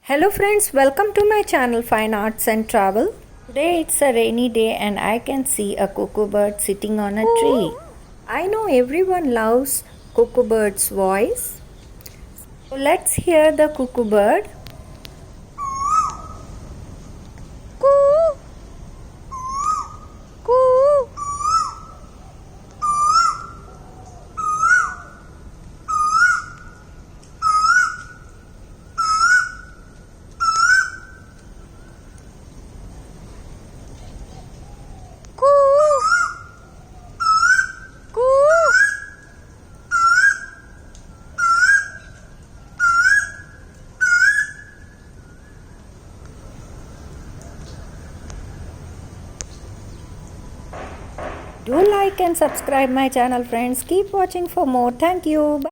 Hello friends, welcome to my channel Fine Arts and Travel. Today it's a rainy day and I can see a Coco Bird sitting on a tree. I know everyone loves Coco Bird's voice. So let's hear the Coco Bird. Do like and subscribe my channel friends. Keep watching for more. Thank you. Bye.